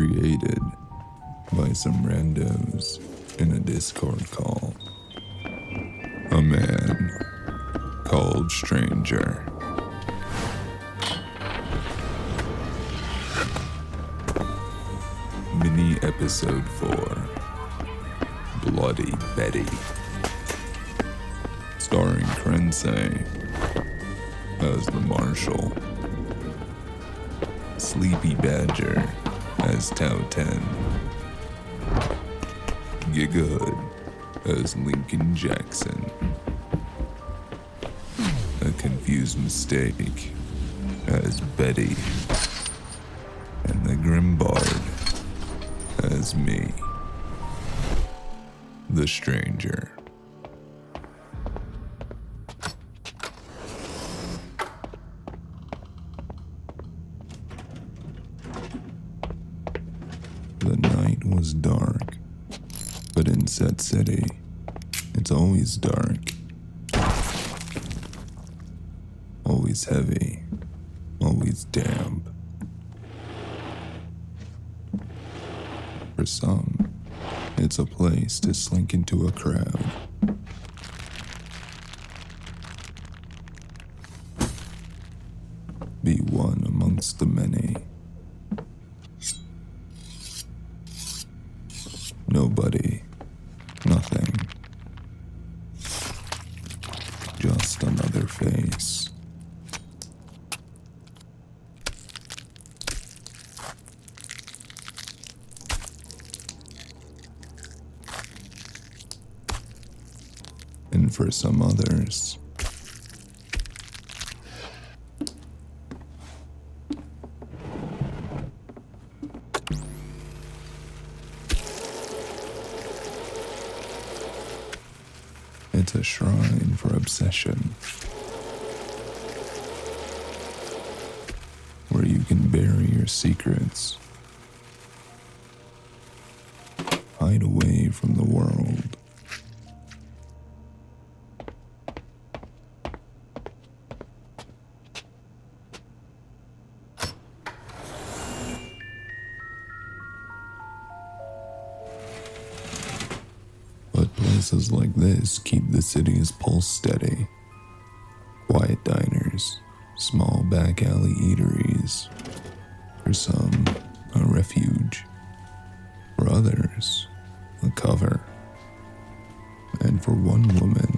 created by some randos in a Discord call. A man called Stranger. Mini Episode 4, Bloody Betty. Starring Krensei as the Marshal, Sleepy Badger as Tao 10, Gigahood as Lincoln Jackson, A Confused Mistake as Betty, and the Grimbard as me, the Stranger. The night was dark, but in S.E.T, it's always dark. Always heavy, always damp. For some, it's a place to slink into a crowd. Be one amongst the many. Nobody, nothing, just another face. And for some others, it's a shrine for obsession, where you can bury your secrets, hide away from the world. But places like this keep the city's pulse steady. Quiet diners, small back alley eateries. For some, a refuge. For others, a cover. And for one woman,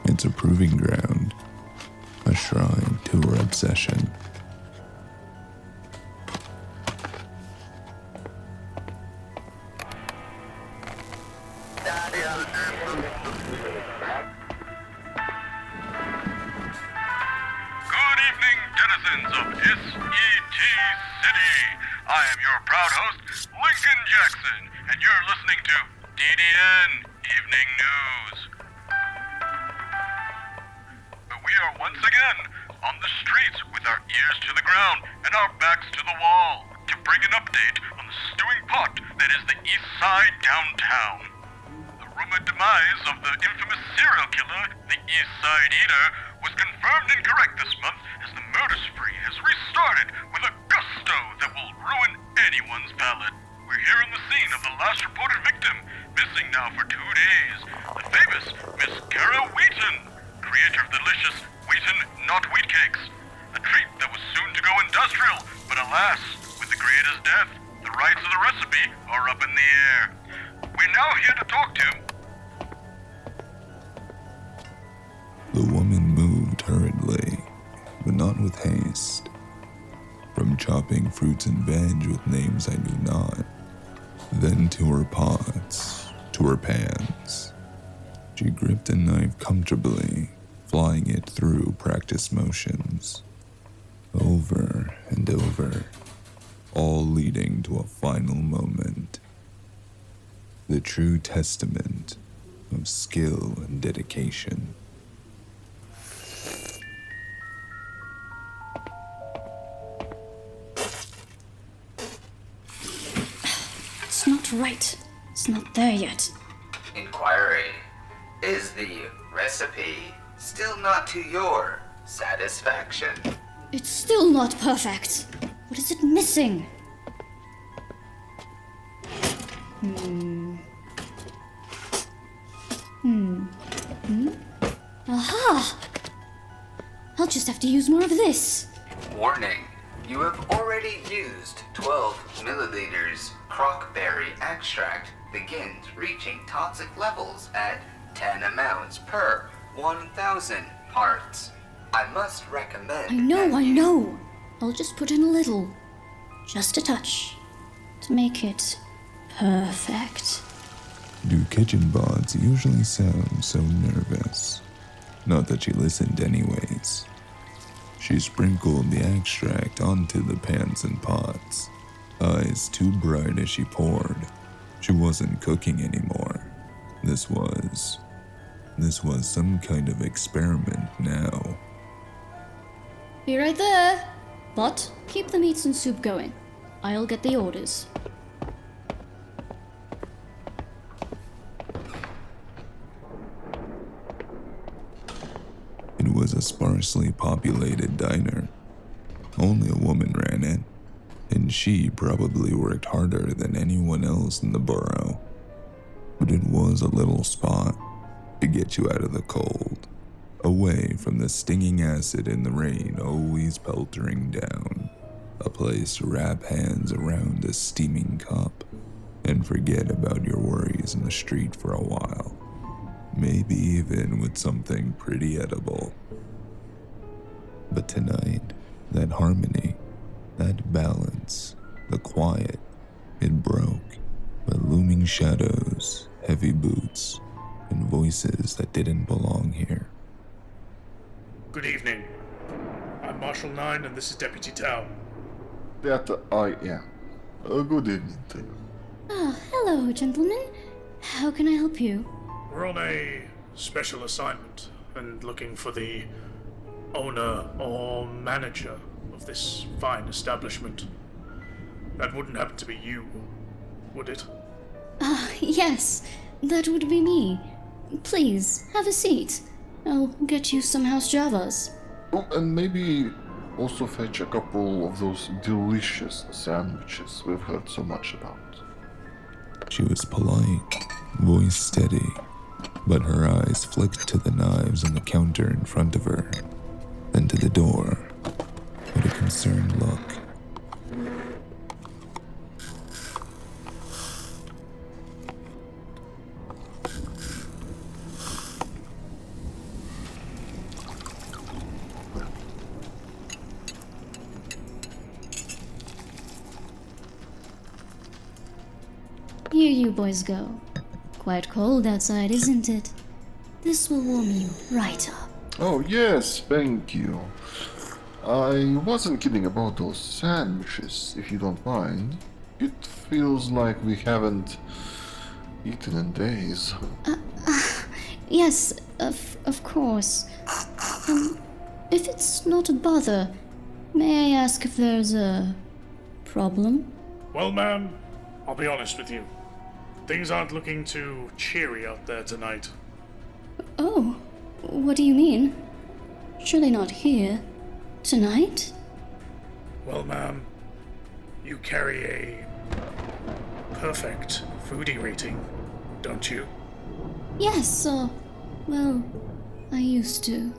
it's a proving ground, a shrine to her obsession. Good evening, denizens of S.E.T. City. I am your proud host, Lincoln Jackson, and you're listening to DDN Evening News. We are once again on the streets with our ears to the ground and our backs to the wall to bring an update on the stewing pot that is the East Side downtown. The rumored demise of the infamous serial killer, the East Side Eater, was confirmed incorrect this month as the murder spree has restarted with a gusto that will ruin anyone's palate. We're here on the scene of the last reported victim, missing now for 2 days, the famous Miss Kara Wheaton, creator of the delicious Wheaton Not Wheat Cakes, a treat that was soon to go industrial, but alas, with the creator's death, the rights of the recipe are up in the air. We're now here to talk to The woman moved hurriedly, but not with haste. From chopping fruits and veg with names I knew not, then to her pots, to her pans. She gripped a knife comfortably, flying it through practiced motions, over and over, all leading to a final moment. The true testament of skill and dedication. It's not right. It's not there yet. Inquiry. Is the recipe still not to your satisfaction? It's still not perfect. What is it missing? Aha! I'll just have to use more of this. Warning. You have already used 12 milliliters. Crockberry extract begins reaching toxic levels at 10 amounts per 1,000 parts. I must recommend... I know. I'll just put in a little. Just a touch. To make it perfect. Do kitchen bots usually sound so nervous? Not that she listened anyways. She sprinkled the extract onto the pans and pots, eyes too bright as she poured. She wasn't cooking anymore. This was some kind of experiment now. Be right there. But keep the meats and soup going. I'll get the orders. It was a sparsely populated diner. Only a woman ran it, and she probably worked harder than anyone else in the borough. But it was a little spot to get you out of the cold, away from the stinging acid and the rain always peltering down. A place to wrap hands around a steaming cup and forget about your worries in the street for a while. Maybe even with something pretty edible. But tonight, that harmony, that balance, the quiet, it broke by looming shadows, heavy boots, and voices that didn't belong here. Good evening. I'm Marshal 9 and this is Deputy Tao. That I am. Good evening to you. Ah, hello, gentlemen. How can I help you? We're on a special assignment and looking for the owner or manager of this fine establishment. That wouldn't happen to be you, would it? Yes, that would be me. Please, have a seat. I'll get you some house javas. Oh, and maybe also fetch a couple of those delicious sandwiches we've heard so much about. She was polite, voice steady, but her eyes flicked to the knives on the counter in front of her, then to the door, with a concerned look. Here you boys go. Quite cold outside, isn't it? This will warm you right up. Oh yes, thank you. I wasn't kidding about those sandwiches, if you don't mind. It feels like we haven't eaten in days. Yes, of course. If it's not a bother, may I ask if there's a problem? Well, ma'am, I'll be honest with you. Things aren't looking too cheery out there tonight. Oh, what do you mean? Surely not here. Tonight? Well, ma'am, you carry a perfect foodie rating, don't you? Yes, well, I used to.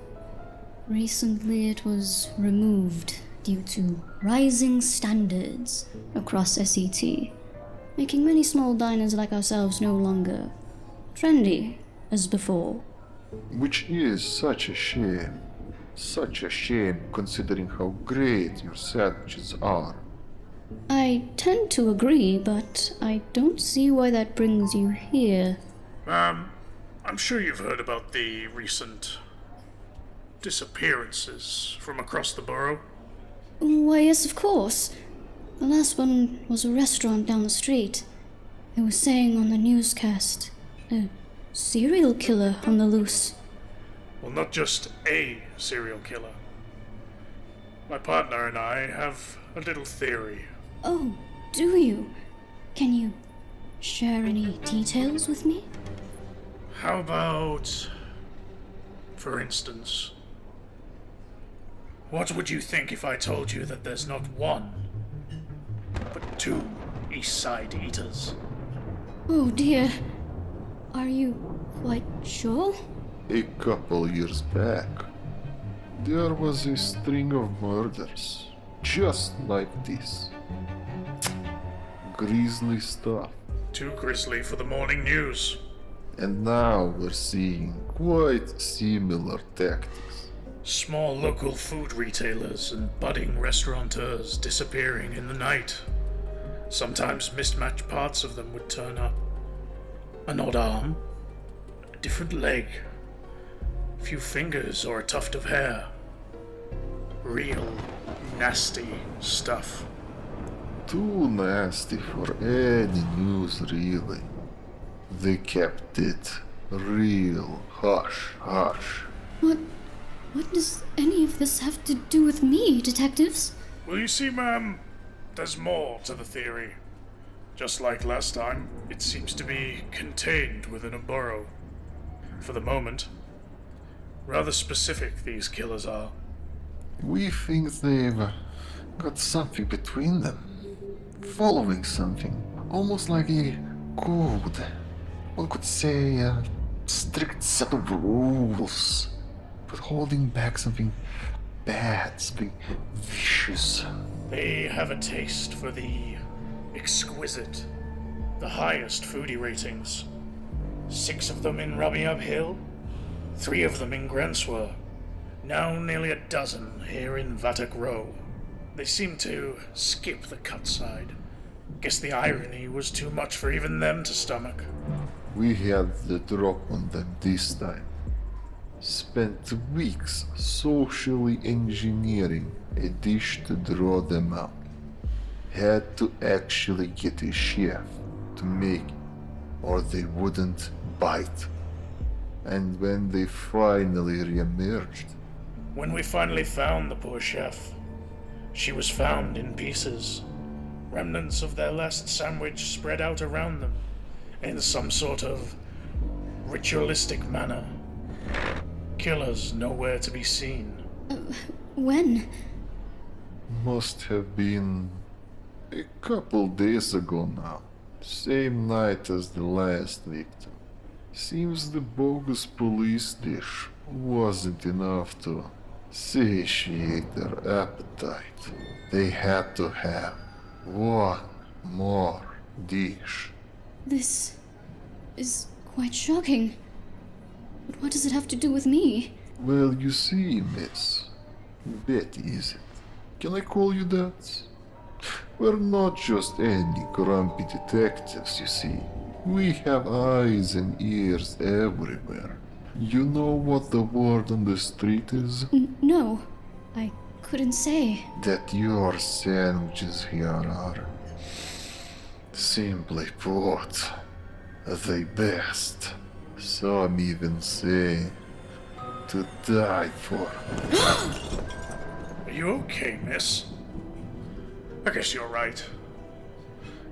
Recently it was removed due to rising standards across S.E.T, making many small diners like ourselves no longer trendy as before. Which is such a shame. Such a shame considering how great your sandwiches are. I tend to agree, but I don't see why that brings you here. Ma'am, I'm sure you've heard about the recent disappearances from across the borough. Why, yes, of course. The last one was a restaurant down the street. They were saying on the newscast, a serial killer on the loose. Well, not just a serial killer. My partner and I have a little theory. Oh, do you? Can you share any details with me? How about, for instance, what would you think if I told you that there's not one, but two East Side eaters? Oh dear. Are you quite sure? A couple years back, there was a string of murders, just like this. Grisly stuff. Too grisly for the morning news. And now we're seeing quite similar tactics. Small local food retailers and budding restaurateurs disappearing in the night. Sometimes mismatched parts of them would turn up. An odd arm, a different leg, a few fingers or a tuft of hair. Real nasty stuff. Too nasty for any news, really. They kept it real hush. What does any of this have to do with me, detectives? Well, you see, ma'am, there's more to the theory. Just like last time, it seems to be contained within a burrow. For the moment. Rather specific, these killers are. We think they've got something between them. Following something. Almost like a code. One could say a strict set of rules. But holding back something bad, something vicious. They have a taste for the exquisite, the highest foodie ratings. 6 of them in Rubbing Up Hill, 3 of them in Granswer, now nearly a dozen here in Vattuck Row. They seem to skip the cut side. Guess the irony was too much for even them to stomach. We had the drop on them this time. Spent weeks socially engineering a dish to draw them out. Had to actually get a chef to make it, or they wouldn't bite. And when they finally reemerged... When we finally found the poor chef, she was found in pieces. Remnants of their last sandwich spread out around them in some sort of ritualistic manner. Killers nowhere to be seen. When? Must have been a couple days ago now. Same night as the last victim. Seems the bogus police dish wasn't enough to satiate their appetite. They had to have one more dish. This is quite shocking. But what does it have to do with me? Well, you see, miss. Betty, is it? Can I call you that? We're not just any grumpy detectives, you see. We have eyes and ears everywhere. You know what the word on the street is? No, I couldn't say. That your sandwiches here are, simply put, the best. Some even say to die for. Are you okay, miss? I guess you're right.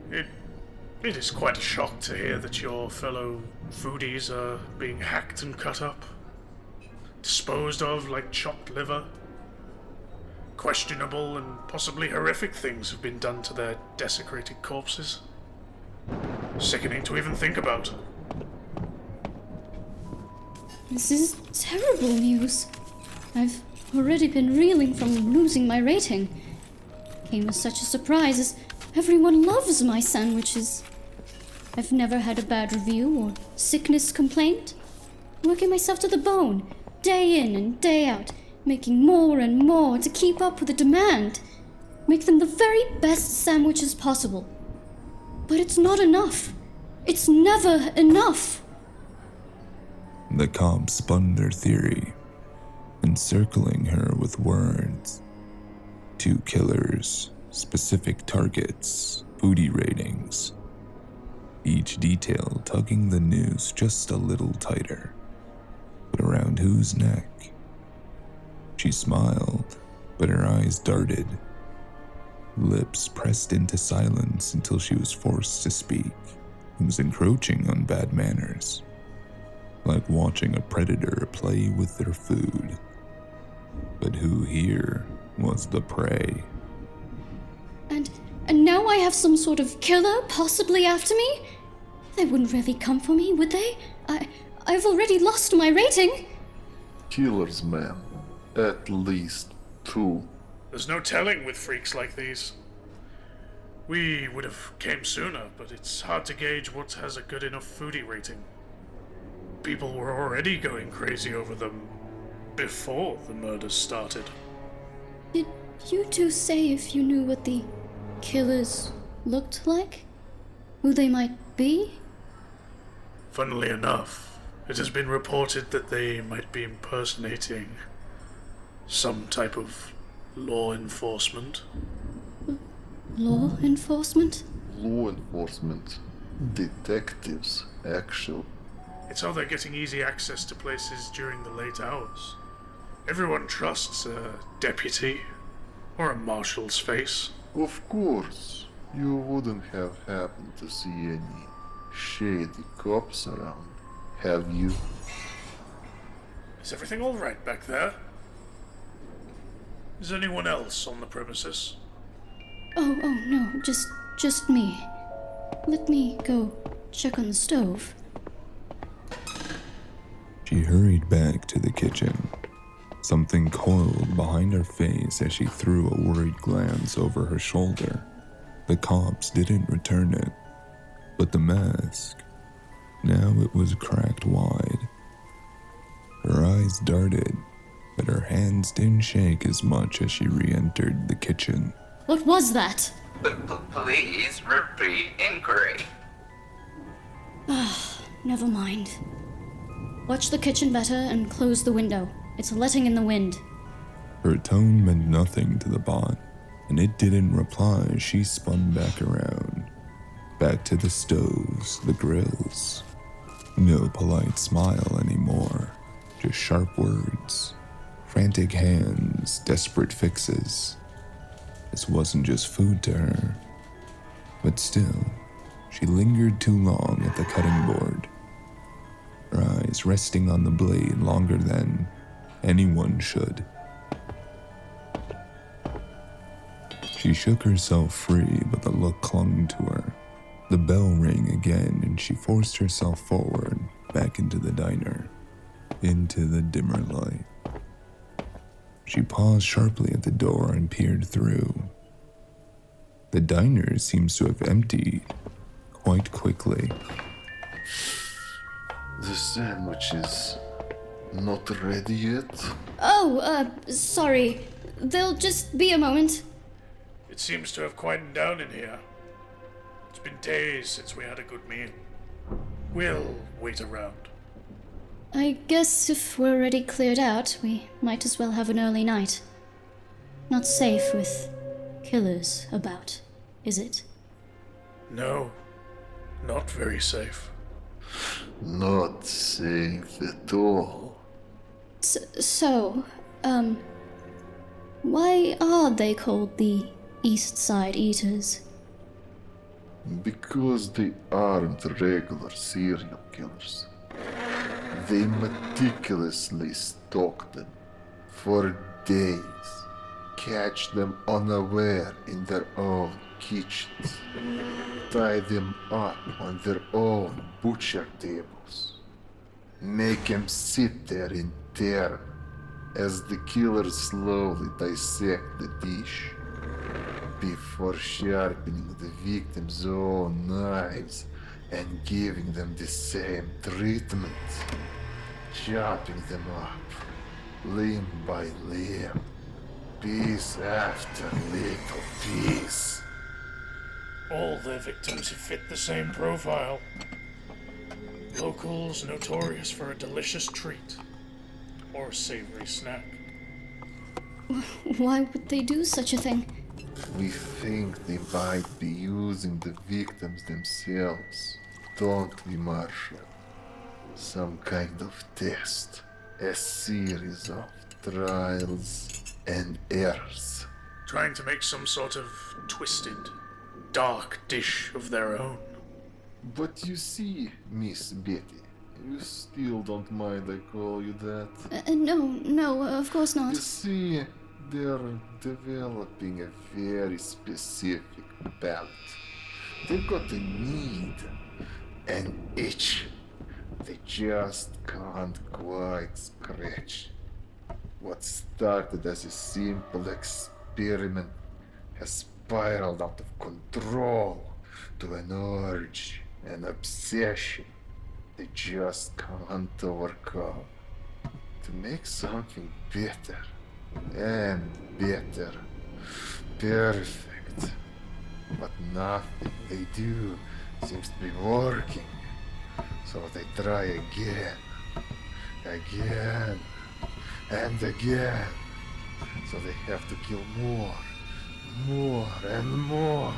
It is quite a shock to hear that your fellow foodies are being hacked and cut up. Disposed of like chopped liver. Questionable and possibly horrific things have been done to their desecrated corpses. Sickening to even think about. This is terrible news. I've already been reeling from losing my rating. Came as such a surprise as everyone loves my sandwiches. I've never had a bad review or sickness complaint. Working myself to the bone, day in and day out, making more and more to keep up with the demand. Make them the very best sandwiches possible. But it's not enough. It's never enough. The cops spun their theory, encircling her with words. 2 killers, specific targets, foodie ratings. Each detail tugging the noose just a little tighter. But around whose neck? She smiled, but her eyes darted. Lips pressed into silence until she was forced to speak. It was encroaching on bad manners. Like watching a predator play with their food. But who here was the prey? And now I have some sort of killer possibly after me? They wouldn't really come for me, would they? I've already lost my rating. Killers, ma'am. At least 2. There's no telling with freaks like these. We would have came sooner, but it's hard to gauge what has a good enough foodie rating. People were already going crazy over them before the murders started. Did you two say if you knew what the killers looked like? Who they might be? Funnily enough, it has been reported that they might be impersonating some type of law enforcement. Law enforcement? Law enforcement. Detectives, actually. It's how they're getting easy access to places during the late hours. Everyone trusts a deputy or a marshal's face. Of course, you wouldn't have happened to see any shady cops around, have you? Is everything all right back there? Is anyone else on the premises? Oh, no, just me. Let me go check on the stove. She hurried back to the kitchen. Something coiled behind her face as she threw a worried glance over her shoulder. The cops didn't return it, but the mask, now it was cracked wide. Her eyes darted, but her hands didn't shake as much as she re-entered the kitchen. What was that? Please repeat inquiry. Never mind. Watch the kitchen better and close the window. It's letting in the wind. Her tone meant nothing to the bot, and it didn't reply as she spun back around. Back to the stoves, the grills. No polite smile anymore, just sharp words. Frantic hands, desperate fixes. This wasn't just food to her. But still, she lingered too long at the cutting board. Her eyes resting on the blade longer than anyone should. She shook herself free, but the look clung to her. The bell rang again, and she forced herself forward, back into the diner, into the dimmer light. She paused sharply at the door and peered through. The diner seems to have emptied quite quickly. The sandwich is not ready yet? Oh, sorry. They'll just be a moment. It seems to have quietened down in here. It's been days since we had a good meal. We'll wait around. I guess if we're already cleared out, we might as well have an early night. Not safe with killers about, is it? No, not very safe. Not safe at all. So, why are they called the East Side Eaters? Because they aren't regular serial killers. They meticulously stalk them for days, catch them unaware in their own kitchens, tie them up on their own butcher tables, make them sit there in terror as the killers slowly dissect the dish before sharpening the victim's own knives and giving them the same treatment, chopping them up, limb by limb, piece after little piece. All their victims fit the same profile. Locals notorious for a delicious treat or a savory snack. Why would they do such a thing? We think they might be using the victims themselves, don't we, Marshal? Some kind of test, a series of trials and errors. Trying to make some sort of twisted, dark dish of their own. But you see, Miss Betty, you still don't mind I call you that? No, of course You not. see, they're developing a very specific palate. They've got a need, An itch they just can't quite scratch. What started as a simple experiment has spiraled out of control to an urge, an obsession they just can't overcome. To make something better and better, perfect. But nothing they do seems to be working. So they try again, and again. So they have to kill more, and more.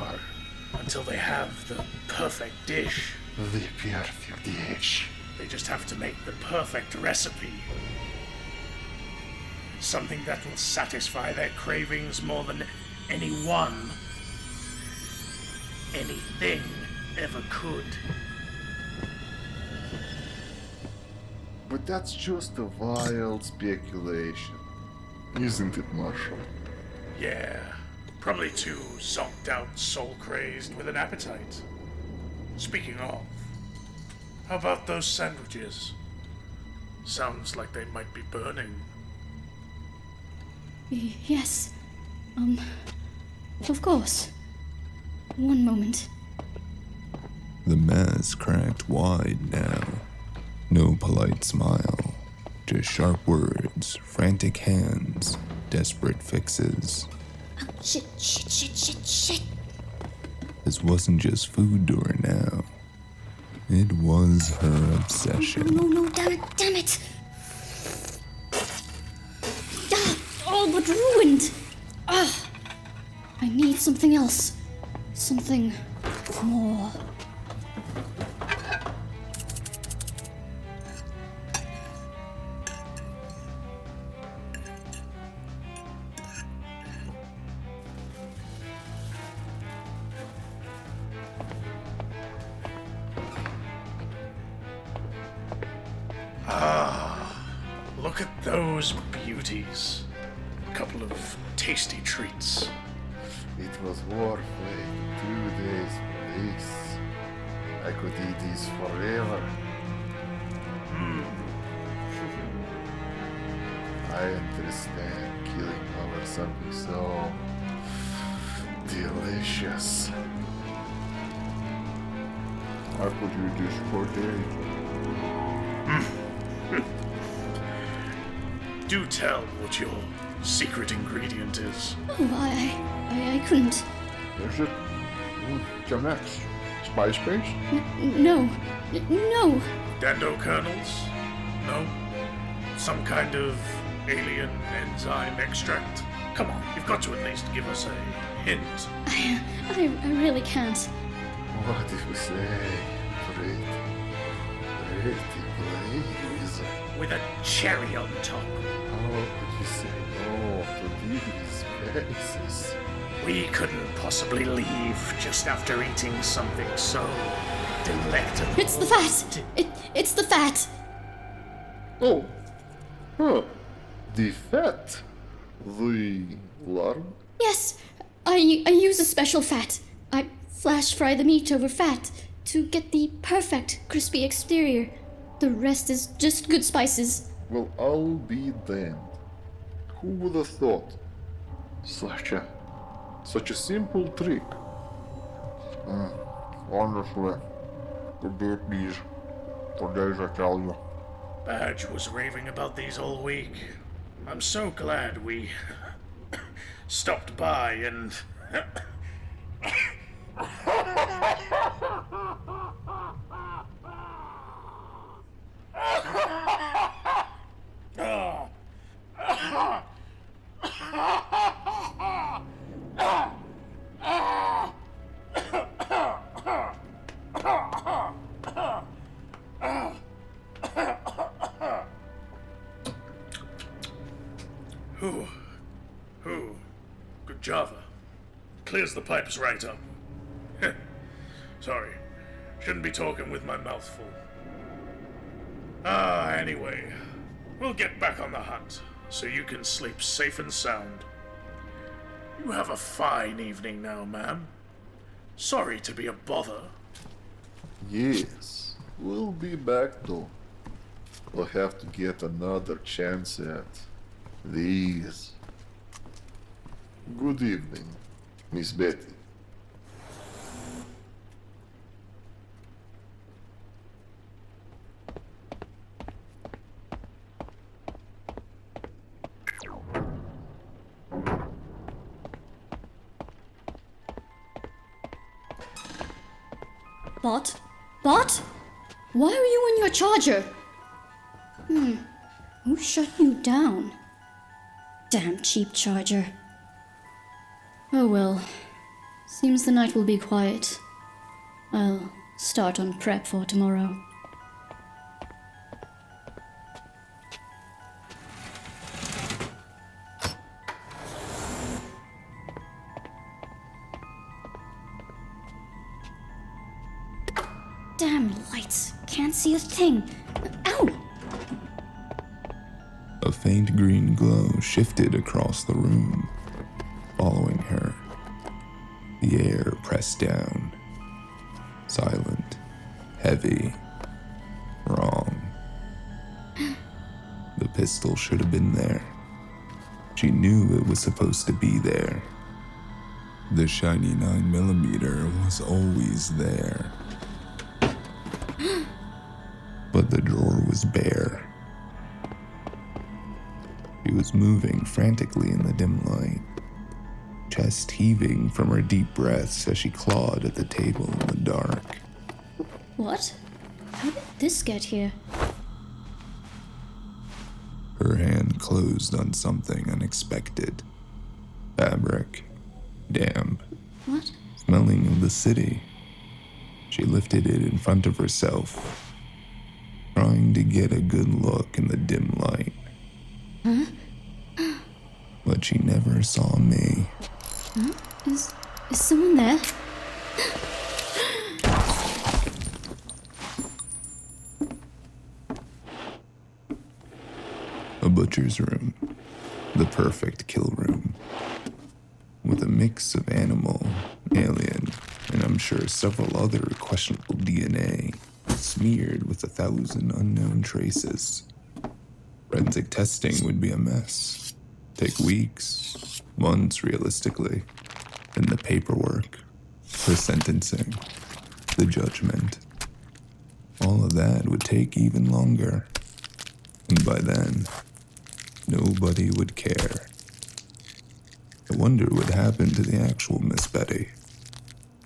Until they have the perfect dish. The perfect dish. They just have to make the perfect recipe. Something that will satisfy their cravings more than anything ever could. But that's just a wild speculation, isn't it, Marshall? Yeah, probably too zonked out, soul-crazed with an appetite. Speaking of, how about those sandwiches? Sounds like they might be burning. Yes. Of course. One moment. The mask cracked wide now. No polite smile. Just sharp words, frantic hands, desperate fixes. Oh, shit. This wasn't just food to her now. It was her obsession. No, damn it! All but ruined! I need something else. Something more. Look at those beauties. A couple of tasty treats. It was worth waiting 2 days for this. I could eat this forever. I understand killing over something so delicious. I could eat this for days. Do tell what your secret ingredient is. Oh, I couldn't. Is it? Chemex. Spice base? No. Dando kernels? No? Some kind of alien enzyme extract? Come on, you've got to at least give us a hint. I really can't. What if we say pretty please? With a cherry on top. How could you say no to these faces? We couldn't possibly leave just after eating something so delectable. It's the fat! It's the fat! Oh, huh. The fat? The lard? Yes, I use a special fat. I flash fry the meat over fat to get the perfect crispy exterior. The rest is just good spices. Well, I'll be damned. Who would have thought? Such a simple trick. Honestly, could eat these for days, I tell you. Badge was raving about these all week. I'm so glad we stopped by and... Good Java. Clears the pipes right up. Sorry. Shouldn't be talking with my mouth full. Anyway. We'll get back on the hunt, so you can sleep safe and sound. You have a fine evening now, ma'am. Sorry to be a bother. Yes, we'll be back though. We'll have to get another chance at these. Good evening, Miss Betty. Bot? Bot? Why are you in your charger? Who shut you down? Damn cheap charger. Oh well. Seems the night will be quiet. I'll start on prep for tomorrow. Damn lights. Can't see a thing. Ow! A faint green glow shifted across the room, following her. The air pressed down. Silent, heavy, wrong. The pistol should have been there. She knew it was supposed to be there. The shiny 9mm was always there. But the drawer was bare. She was moving frantically in the dim light, chest heaving from her deep breaths as she clawed at the table in the dark. What? How did this get here? Her hand closed on something unexpected. Fabric. Damp. What? Smelling of the city. She lifted it in front of herself, trying to get a good look in the dim light. Huh? But she never saw me. Huh? Is someone there? A butcher's room. The perfect kill room. With a mix of animal, alien, and I'm sure several other questionable DNA, smeared with 1,000 unknown traces. Forensic testing would be a mess. Take weeks, months realistically. Then the paperwork, her sentencing, the judgment. All of that would take even longer. And by then, nobody would care. I wonder what happened to the actual Miss Betty.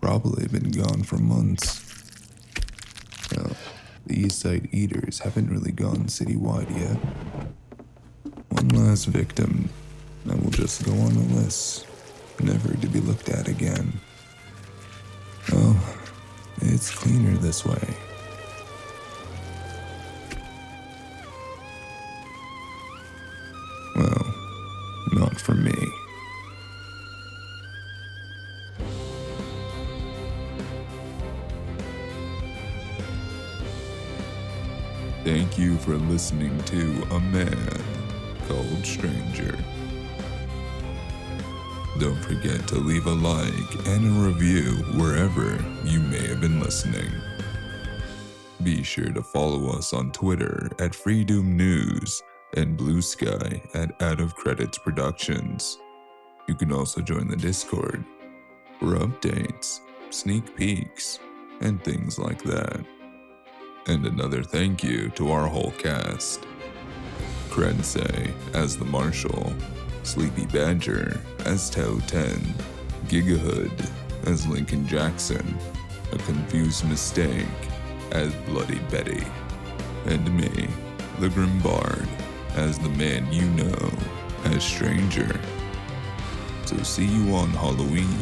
Probably been gone for months. Well, the East Side Eaters haven't really gone citywide yet. One last victim that will just go on the list, never to be looked at again. Oh, it's cleaner this way. Well, not for me. Thank you for listening to A Man Called Stranger. Don't forget to leave a like and a review wherever you may have been listening. Be sure to follow us on Twitter at Freedom News and Blue Sky at Out of Credits Productions. You can also join the Discord for updates, sneak peeks, and things like that. And another thank you to our whole cast. Krense as the Marshal, Sleepy Badger as Tau 10, Gigahood as Lincoln Jackson, A Confused Mistake as Bloody Betty, and me, the Grim Bard, as the man you know as Stranger. So see you on Halloween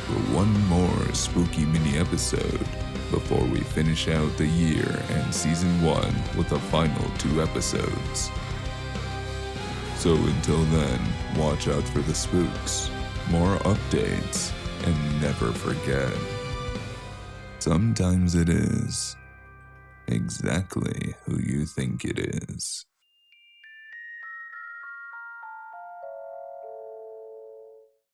for one more spooky mini episode before we finish out the year and season 1 with the final 2 episodes. So until then, watch out for the spooks, more updates, and never forget, sometimes it is exactly who you think it is.